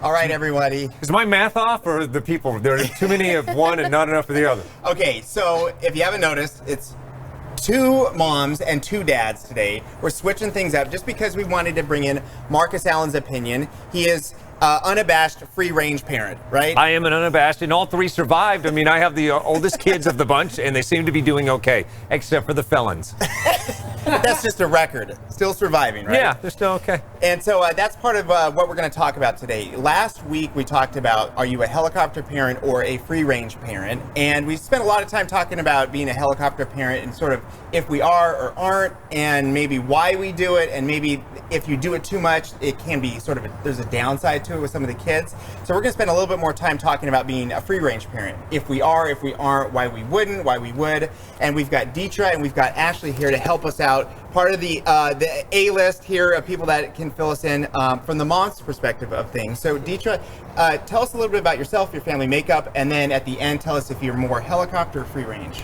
All right, everybody. Is my math off, or the people? There are too many of one and not enough of the other. Okay, so if you haven't noticed, it's 2 moms and 2 dads today. We're switching things up just because we wanted to bring in Marcus Allen's opinion. He is unabashed free-range parent, right? I am an unabashed, and all 3 survived. I mean, I have the oldest kids of the bunch, and they seem to be doing okay, except for the felons. That's just a record. Still surviving, right? Yeah, they're still okay. And so that's part of what we're going to talk about today. Last week we talked about, are you a helicopter parent or a free-range parent? And we spent a lot of time talking about being a helicopter parent and sort of if we are or aren't, and maybe why we do it, and maybe if you do it too much, it can be sort of there's a downside to it with some of the kids. So we're going to spend a little bit more time talking about being a free-range parent. If we are, if we aren't, why we wouldn't, why we would. And we've got DEITRA and we've got Ashley here to help us out. Part of the A-list here of people that can fill us in from the mom's perspective of things. So DEITRA, tell us a little bit about yourself, your family makeup, and then at the end, tell us if you're more helicopter or free range.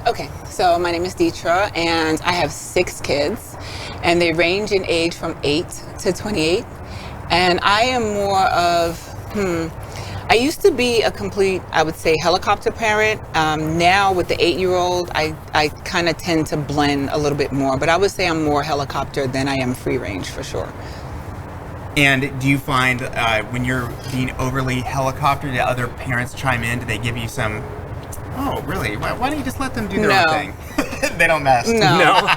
Okay, so my name is DEITRA, and I have 6 kids, and they range in age from 8 to 28. And I am more of, I used to be a complete, I would say, helicopter parent. Now with the 8-year-old, I kind of tend to blend a little bit more, but I would say I'm more helicopter than I am free range for sure. And do you find when you're being overly helicopter, do other parents chime in? Do they give you some, oh, really? Why don't you just let them do their own thing? They don't mess. No.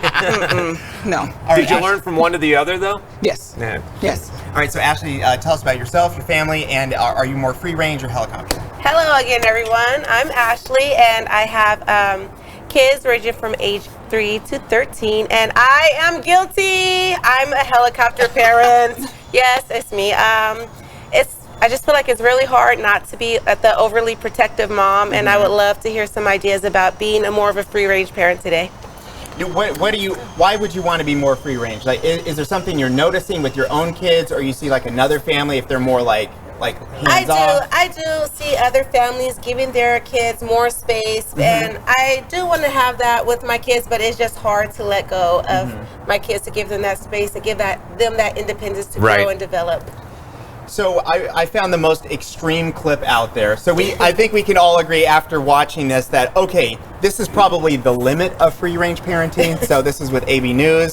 No. Right, Did you learn from one to the other, though? Yes. Yeah. Yes. All right, so Ashley, tell us about yourself, your family, and are you more free range or helicopter? Hello again, everyone. I'm Ashley, and I have kids ranging from age 3 to 13, and I am guilty. I'm a helicopter parent. Yes, it's me. I just feel like it's really hard not to be the overly protective mom, and I would love to hear some ideas about being a more of a free-range parent today. Why would you want to be more free range? Like, is there something you're noticing with your own kids, or you see like another family if they're more like hands off? I do see other families giving their kids more space, and I do want to have that with my kids, but it's just hard to let go of my kids, to give them that space, to give them that independence to grow and develop. So I found the most extreme clip out there. So I think we can all agree after watching this that, okay, this is probably the limit of free-range parenting. So this is with ABC News.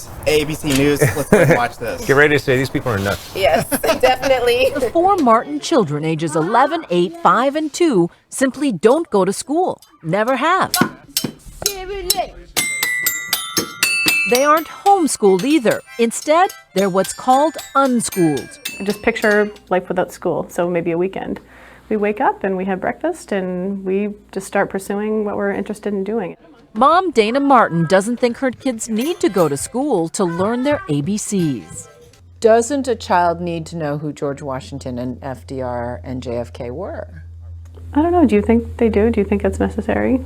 Let's go and watch this. Get ready to say these people are nuts. Yes, definitely. The 4 Martin children ages 11, 8, 5, and 2 simply don't go to school. Never have. They aren't homeschooled either. Instead, they're what's called unschooled. Just picture life without school, so maybe a weekend. We wake up and we have breakfast and we just start pursuing what we're interested in doing. Mom Dana Martin doesn't think her kids need to go to school to learn their ABCs. Doesn't a child need to know who George Washington and FDR and JFK were? I don't know, do you think they do? Do you think it's necessary?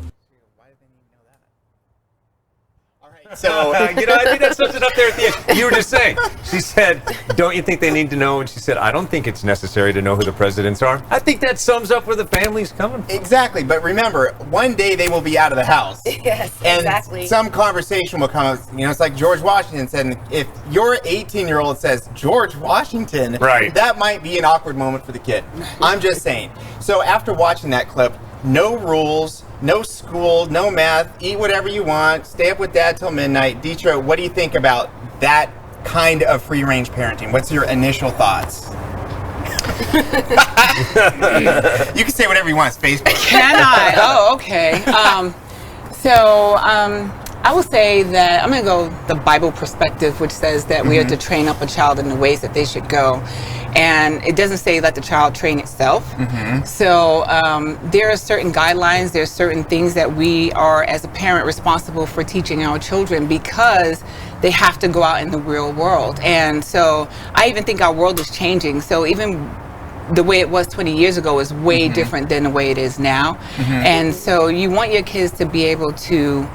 So, I think that sums it up there at the end. You were just saying, she said, don't you think they need to know? And she said, I don't think it's necessary to know who the presidents are. I think that sums up where the family's coming from. Exactly, but remember, one day they will be out of the house. Yes, and exactly. Some conversation will come, it's like George Washington said, if your 18-year-old says George Washington, that might be an awkward moment for the kid. I'm just saying. So after watching that clip, no rules, no school, no math, eat whatever you want, stay up with dad till midnight. DEITRA, what do you think about that kind of free-range parenting? What's your initial thoughts? You can say whatever you want, it's Facebook. Can I? Oh, okay. I will say that I'm going to go the Bible perspective, which says that we are to train up a child in the ways that they should go. And it doesn't say let the child train itself. So there are certain guidelines, there are certain things that we are as a parent responsible for teaching our children, because they have to go out in the real world. And so I even think our world is changing. So even the way it was 20 years ago is way different than the way it is now. And so you want your kids to be able to,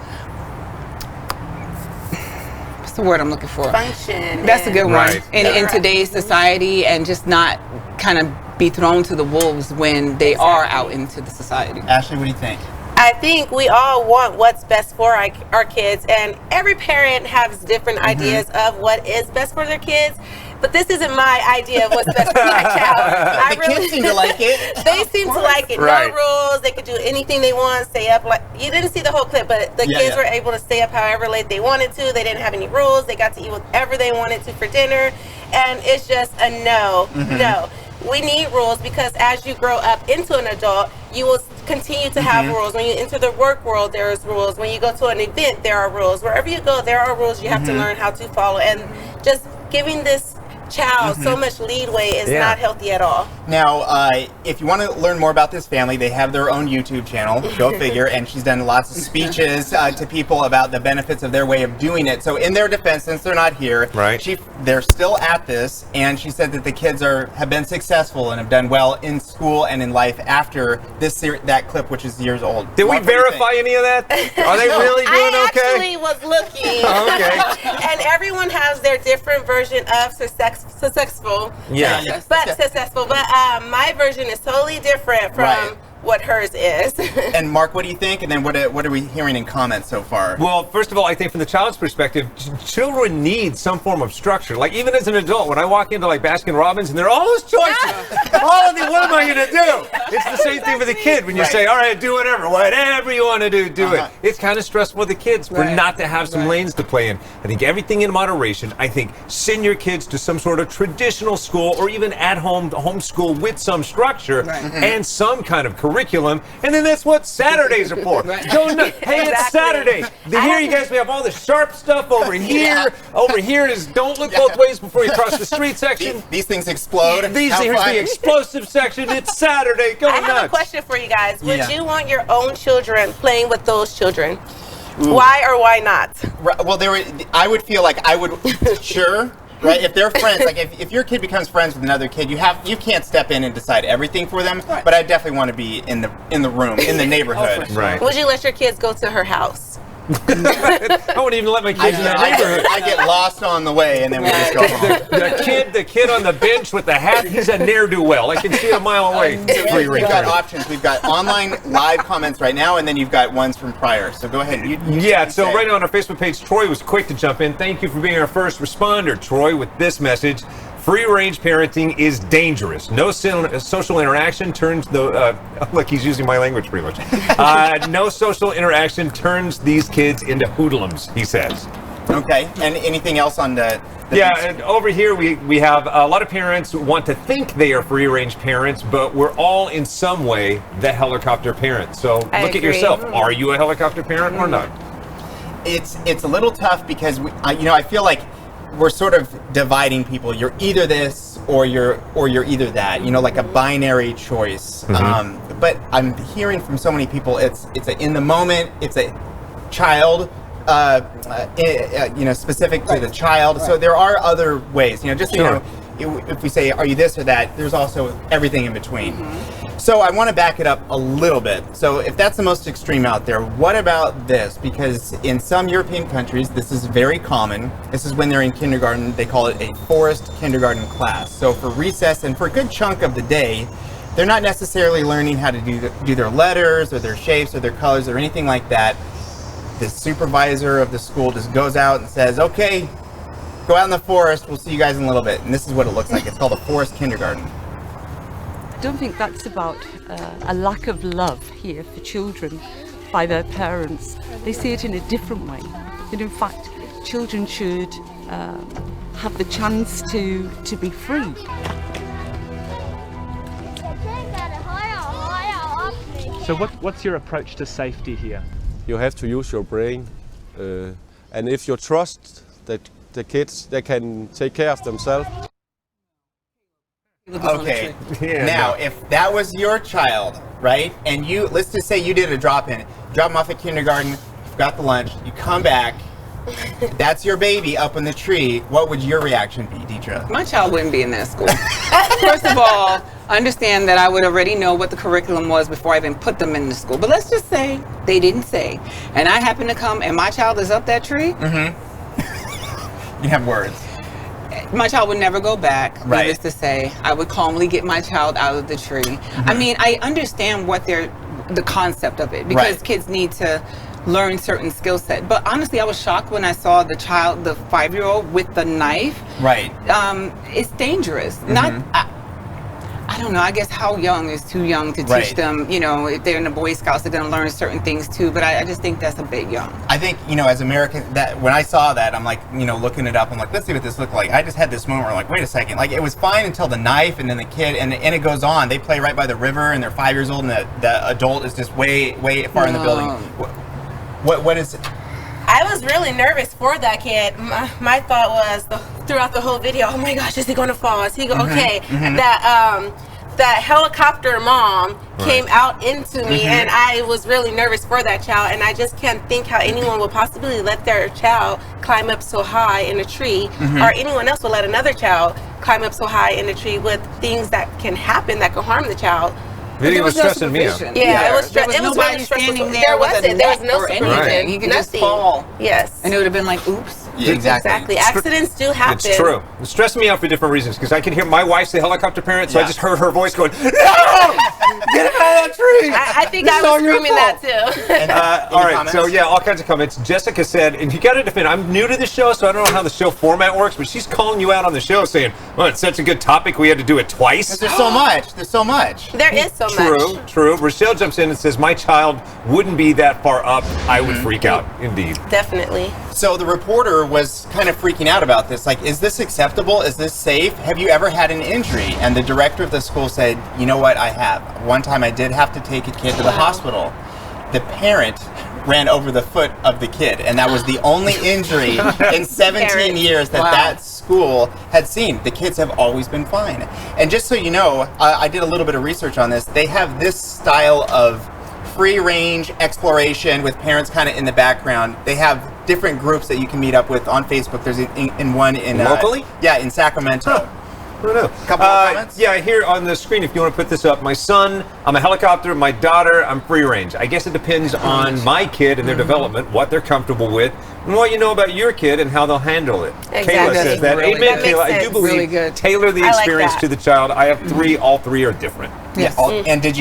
the word I'm looking for? Function. That's a good one. In today's society, and just not kind of be thrown to the wolves when they are out into the society. Ashley, what do you think? I think we all want what's best for our kids, and every parent has different ideas of what is best for their kids. But this isn't my idea of what's best for my child. Kids seem to like it. They seem to like it. Right. No rules. They could do anything they want. Stay up like you didn't see the whole clip, but the kids were able to stay up however late they wanted to. They didn't have any rules. They got to eat whatever they wanted to for dinner, and it's just a no. No. We need rules because as you grow up into an adult, you will continue to have rules. When you enter the work world, there's rules. When you go to an event, there are rules. Wherever you go, there are rules you have to learn how to follow. And just giving this child so much leeway is not healthy at all. Now, if you want to learn more about this family, they have their own YouTube channel, go figure, and she's done lots of speeches to people about the benefits of their way of doing it. So in their defense, since they're not here, they're still at this, and she said that the kids have been successful and have done well in school and in life after that clip, which is years old. Did we verify any of that? Are they really doing okay? I actually was looking. Okay. And everyone has their different version of successful. But my version is totally different from what hers is. And Mark, what do you think? And then what are we hearing in comments so far? Well, first of all, I think from the child's perspective, children need some form of structure. Like even as an adult, when I walk into like Baskin Robbins and there are all those choices, all of them, what am I going to do? It's the same thing for the kid when you say, all right, do whatever you want to do, do it. It's kind of stressful for the kids for not to have some lanes to play in. I think everything in moderation. I think send your kids to some sort of traditional school or even at home homeschool with some structure and some kind of curriculum, and then that's what Saturdays are for. Hey, it's Saturday. Here you guys, we have all the sharp stuff over here. Over here is don't look both ways before you cross the street section. These things explode. Here's the explosive section. It's Saturday. Go nuts. I have a question for you guys. Would you want your own children playing with those children? Why or why not? Well, I would feel like I would, sure. Right, if they're friends, like if your kid becomes friends with another kid, you can't step in and decide everything for them. But I definitely want to be in the room, in the neighborhood. Right. Would you let your kids go to her house? I wouldn't even let my kids in that neighborhood. I get lost on the way, and then we just go home. The kid on the bench with the hat, he's a ne'er-do-well. I can see it a mile away. We've got options. We've got online live comments right now, and then you've got ones from prior. So go ahead. So right on our Facebook page, Troy was quick to jump in. Thank you for being our first responder, Troy, with this message. Free-range parenting is dangerous. No social interaction turns look, he's using my language pretty much. No social interaction turns these kids into hoodlums, he says. Okay, and anything else on the and over here we have a lot of parents want to think they are free-range parents, but we're all in some way the helicopter parent. So look at yourself. Are you a helicopter parent or not? It's a little tough because I feel like we're sort of dividing people. You're either this or you're either that. Like a binary choice. But I'm hearing from so many people, it's in the moment. It's a child. Specific to the child. So there are other ways. If we say, are you this or that? There's also everything in between. So I want to back it up a little bit. So if that's the most extreme out there, what about this? Because in some European countries, this is very common. This is when they're in kindergarten. They call it a forced kindergarten class. So for recess and for a good chunk of the day, they're not necessarily learning how to do their letters or their shapes or their colors or anything like that. The supervisor of the school just goes out and says, okay, go out in the forest. We'll see you guys in a little bit. And this is what it looks like. It's called a forest kindergarten. I don't think that's about a lack of love here for children by their parents. They see it in a different way. And in fact, children should have the chance to be free. So what's your approach to safety here? You have to use your brain, and if you trust that the kids, they can take care of themselves. Okay, now if that was your child, right, and let's just say you did a drop-in, drop them off at kindergarten, you've got the lunch, you come back, that's your baby up in the tree, what would your reaction be, DEITRA? My child wouldn't be in that school. First of all, understand that I would already know what the curriculum was before I even put them in the school. But let's just say they didn't say, and I happen to come and my child is up that tree. You have words. My child would never go back. Right. Needless to say, I would calmly get my child out of the tree. I mean, I understand what they're the concept of it, because Right. kids need to learn certain skill set. But honestly, I was shocked when I saw the 5-year-old with the knife. Right. It's dangerous. Not. I don't know. I guess how young is too young to teach Right. them. You know, if they're in the Boy Scouts, they're gonna learn certain things too. But I just think that's a bit young. I think, as Americans, that when I saw that, I'm like, looking it up. I'm like, let's see what this looked like. I just had this moment where I'm like, wait a second. Like, it was fine until the knife and then the kid, and it goes on. They play right by the river, and they're 5 years old, and the adult is just way far in the building. What is it? I was really nervous for that kid. My thought was throughout the whole video, oh my gosh, is he going to fall? Is he okay? That helicopter mom came out into me, and I was really nervous for that child. And I just can't think how anyone would possibly let their child climb up so high in a tree, or anyone else would let another child climb up so high in a tree with things that can happen that can harm the child. It was stressing me out. Yeah, it was There was it was nobody really stressful. standing There with a wasn't. There was net no or supervision. anything. He could just Nothing. fall. Yes. And it would have been like, oops. Yeah, exactly. Accidents do happen. It's true. It's stressing me out for different reasons, because I can hear my wife's the helicopter parent, so I Yeah. just heard her voice going, "No! Get out of that tree!" I think This I is all was your screaming that fault. too. And, All right, comments? so yeah, all kinds of comments. Jessica said, and you got to defend, I'm new to the show, so I don't know how the show format works, but she's calling you out on the show saying, well, it's such a good topic, we had to do it twice. There's so much. There's so much. There is so much. True. Rochelle jumps in and says, my child wouldn't be that far up. I would freak out, indeed. Definitely. So the reporter was kind of freaking out about this. Like, is this acceptable? Is this safe? Have you ever had an injury? And the director of the school said, you know what, I have. One time I did have to take a kid to the hospital. The parent ran over the foot of the kid, and that was the only injury in 17 years that that school had seen. The kids have always been fine. And just so you know, I did a little bit of research on this. They have this style of free range exploration with parents kind of in the background. They have different groups that you can meet up with on Facebook. There's one in locally? Yeah, in Sacramento. I don't know. Couple of comments? Yeah, here on the screen, if you want to put this up, my son, I'm a helicopter. My daughter, I'm free range. I guess it depends on my kid and their development, what they're comfortable with, and what you know about your kid and how they'll handle it. Exactly. Kayla says that. Really Amen, good. Kayla. I do Makes believe Really good. tailor the I like experience that. to the child. I have three. All three are different. Yes. And did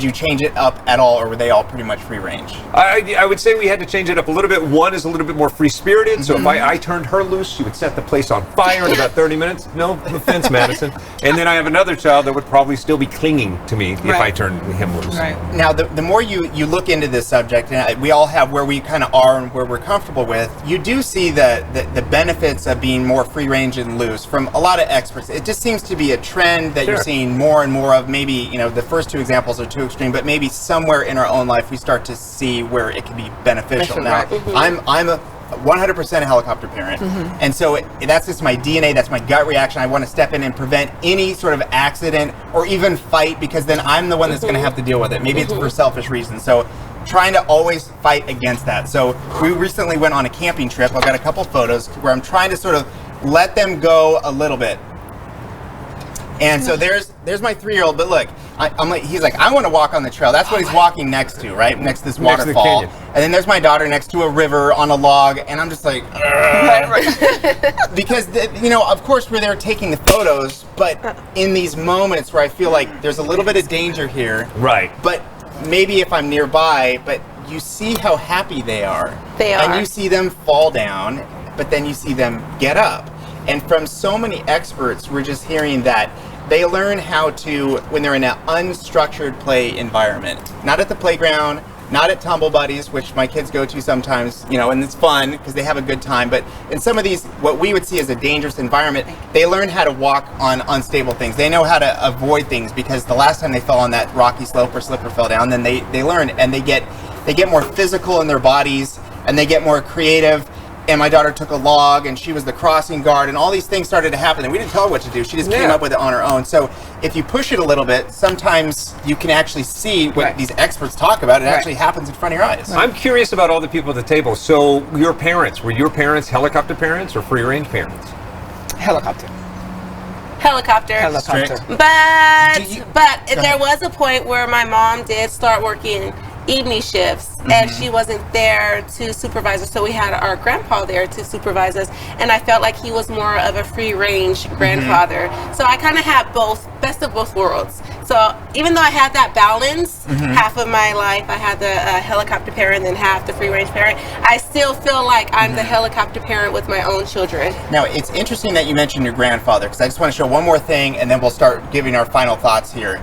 you change it up at all, or were they all pretty much free range? I would say we had to change it up a little bit. One is a little bit more free-spirited, so if I turned her loose, she would set the place on fire in about 30 minutes. No offense, Madison. And then I have another child that would probably still be clinging to me if I turned him loose. Right. Now, the more you look into this subject, and we all have where we kind of are and where we're comfortable with, you do see the benefits of being more free range and loose from a lot of experts. It just seems to be a trend that you're seeing more and more of. Maybe, the first two examples are too extreme, but maybe somewhere in our own life we start to see where it can be beneficial. Now, I'm a 100% a helicopter parent, and so that's just my DNA, that's my gut reaction. I want to step in and prevent any sort of accident or even fight, because then I'm the one that's going to have to deal with it. Maybe it's for selfish reasons. So trying to always fight against that. So we recently went on a camping trip. I've got a couple photos where I'm trying to sort of let them go a little bit. And so there's my 3-year-old, but look, he's like, I want to walk on the trail. That's what he's walking next to, right? Next to this waterfall. Next to the canyon. And then there's my daughter next to a river on a log, and I'm just like, because, of course we're there taking the photos, but in these moments where I feel like there's a little bit of danger here. Right. But maybe if I'm nearby, but you see how happy they are. They are. And you see them fall down, but then you see them get up. And from so many experts, we're just hearing that they learn how to, when they're in an unstructured play environment, not at the playground, not at Tumble Buddies, which my kids go to sometimes, and it's fun because they have a good time. But in some of these, what we would see as a dangerous environment, they learn how to walk on unstable things. They know how to avoid things, because the last time they fell on that rocky slope or slip or fell down, then they learn, and they get more physical in their bodies, and they get more creative. And my daughter took a log, and she was the crossing guard, and all these things started to happen, and we didn't tell her what to do. She just came up with it on her own. So if you push it a little bit, sometimes you can actually see what these experts talk about. It actually happens in front of your eyes. I'm curious about all the people at the table. So were your parents helicopter parents or free range parents? Helicopter. But there was a point where my mom did start working evening shifts, and she wasn't there to supervise us, so we had our grandpa there to supervise us, and I felt like he was more of a free-range grandfather. So I kind of had both, best of both worlds. So even though I had that balance, half of my life I had the helicopter parent and then half the free-range parent, I still feel like I'm the helicopter parent with my own children. Now, it's interesting that you mentioned your grandfather, because I just want to show one more thing, and then we'll start giving our final thoughts here.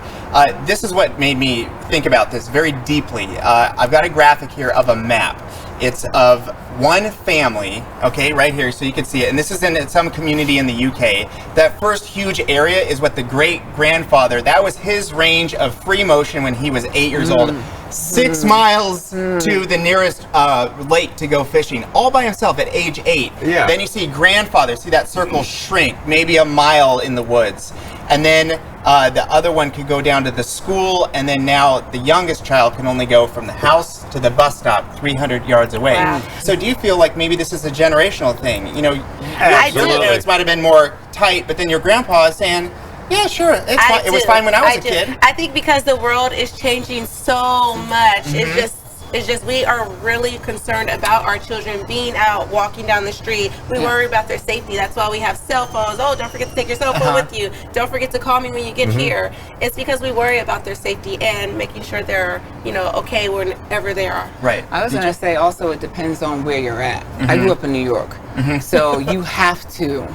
This is what made me think about this very deeply. I've got a graphic here of a map. It's of one family, okay, right here, so you can see it. And this is in some community in the UK. That first huge area is what the great-grandfather, that was his range of free motion when he was 8 years old. 6 miles to the nearest lake to go fishing, all by himself at age 8. Yeah. Then you see grandfather, see that circle shrink, maybe a mile in the woods. And then the other one could go down to the school, and then now the youngest child can only go from the house to the bus stop 300 yards away. Wow. So do you feel like maybe this is a generational thing? You know, I your do. parents might have been more tight, but then your grandpa is saying, yeah, sure, it's fine. It was fine when I was a kid. I think because the world is changing so much, it's just we are really concerned about our children being out, walking down the street. We worry about their safety. That's why we have cell phones. Oh, don't forget to take your cell phone with you. Don't forget to call me when you get here. It's because we worry about their safety and making sure they're, okay whenever they are. Right. I was going to say also it depends on where you're at. I grew up in New York, so you have to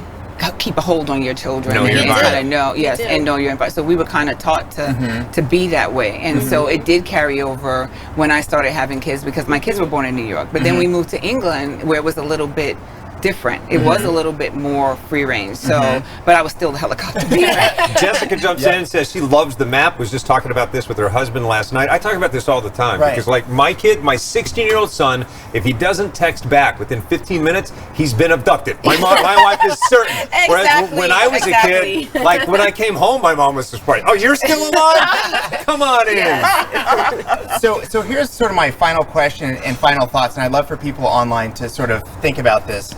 keep a hold on your children Know your and environment. kind of know, yes, and know your environment. So we were kind of taught to be that way, and so it did carry over when I started having kids, because my kids were born in New York, but then we moved to England where it was a little bit different. It was a little bit more free range. So, but I was still the helicopter parent. Jessica jumps in and says she loves the map. Was just talking about this with her husband last night. I talk about this all the time because, like, my kid, my 16-year-old son, if he doesn't text back within 15 minutes, he's been abducted. My wife is certain. Whereas when I was a kid, like when I came home, my mom was just like, "Oh, you're still alive? Come on in." So here's sort of my final question and final thoughts, and I'd love for people online to sort of think about this.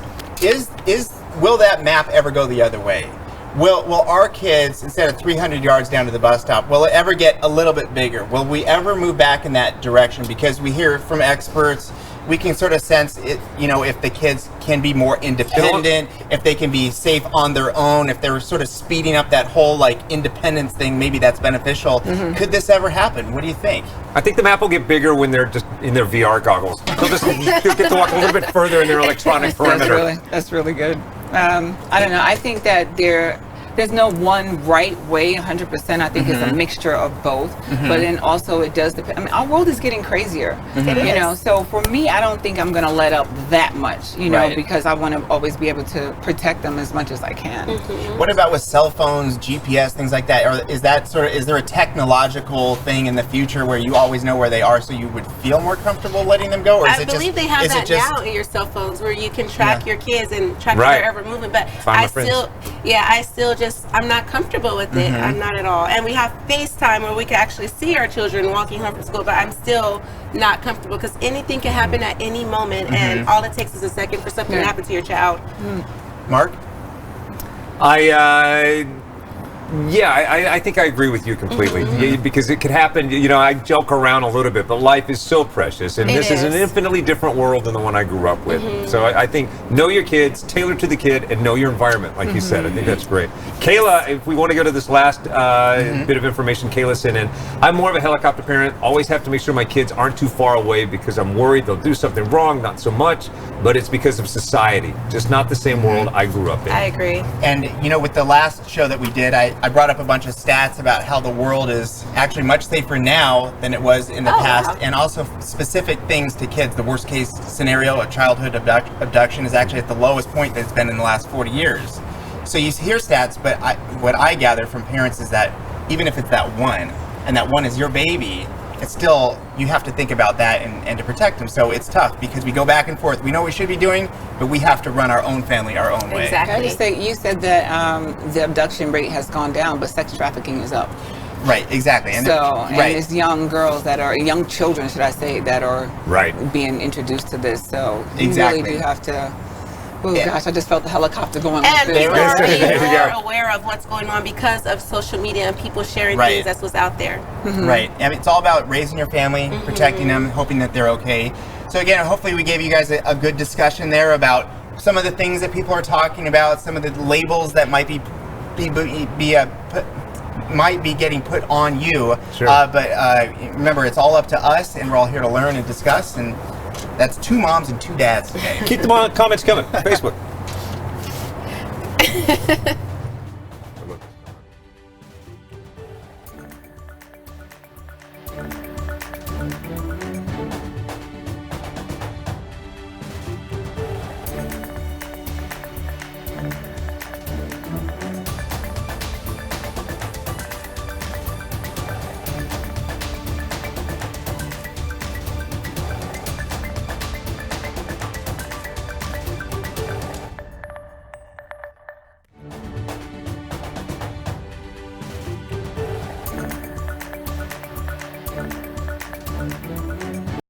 Will that map ever go the other way? Will our kids, instead of 300 yards down to the bus stop, will it ever get a little bit bigger? Will we ever move back in that direction? Because we hear from experts, we can sort of sense it, if the kids can be more independent, if they can be safe on their own, if they're sort of speeding up that whole independence thing, maybe that's beneficial. Could this ever happen? What do you think? I think the map will get bigger when they're just in their VR goggles. They'll just get to walk a little bit further in their electronic perimeter. That's really good. I don't know. I think that there's no one right way 100%. I think it's a mixture of both, but then also it does depend. I mean, our world is getting crazier, so for me, I don't think I'm going to let up that much, because I want to always be able to protect them as much as I can. What about with cell phones, GPS, things like that? Or is there a technological thing in the future where you always know where they are, so you would feel more comfortable letting them go? Or I believe they have that now in your cell phones, where you can track your kids and track their every movement. But I'm not comfortable with it. I'm not at all. And we have FaceTime where we can actually see our children walking home from school, but I'm still not comfortable because anything can happen at any moment, and all it takes is a second for something to happen to your child. Mark? I think I agree with you completely, because it could happen. I joke around a little bit, but life is so precious, and this is an infinitely different world than the one I grew up with. So I think know your kids, tailor to the kid, and know your environment, like you said. I think that's great. Kayla, if we want to go to this last bit of information Kayla sent in, I'm more of a helicopter parent. Always have to make sure my kids aren't too far away because I'm worried they'll do something wrong. Not so much, but it's because of society. Just not the same world I grew up in. I agree. And with the last show that we did, I brought up a bunch of stats about how the world is actually much safer now than it was in the past, and also specific things to kids. The worst case scenario of childhood abduction is actually at the lowest point that it's been in the last 40 years. So you hear stats, but what I gather from parents is that even if it's that one, and that one is your baby, it's still, you have to think about that and to protect them. So it's tough because we go back and forth. We know what we should be doing, but we have to run our own family our own way. Exactly. Can I just say, you said that the abduction rate has gone down, but sex trafficking is up. Right, exactly. And it's young girls young children, should I say, that are being introduced to this. So you really do have to Oh gosh, I just felt the helicopter going. And like people this. are being There you go. more aware of what's going on because of social media and people sharing Right. things that's what's out there. Right. And it's all about raising your family, protecting them, hoping that they're okay. So again, hopefully we gave you guys a good discussion there about some of the things that people are talking about, some of the labels that might be getting put on you. Sure. But remember, it's all up to us, and we're all here to learn and discuss. And that's 2 moms and 2 dads today. Keep the comments coming. Facebook.